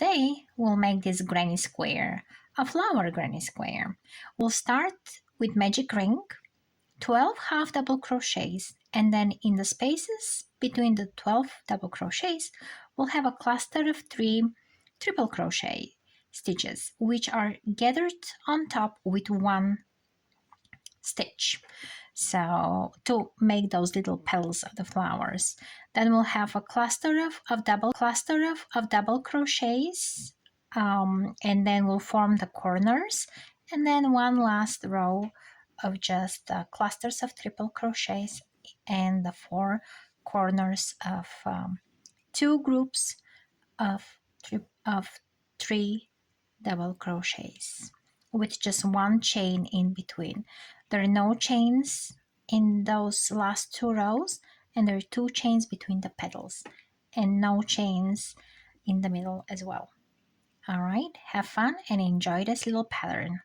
today we'll make this granny square, a flower granny square. We'll start with magic ring, 12 half double crochets, and then in the spaces between the 12 double crochets we'll have a cluster of 3 triple crochet stitches, which are gathered on top with 1 stitch, so to make those little petals of the flowers. Then we'll have a cluster of double crochets, and then we'll form the corners, and then one last row of just clusters of triple crochets and the 4 corners of 2 groups of 3 double crochets with just 1 chain in between. There are no chains in those last 2 rows, and there are 2 chains between the petals and no chains in the middle as well. All right, have fun and enjoy this little pattern.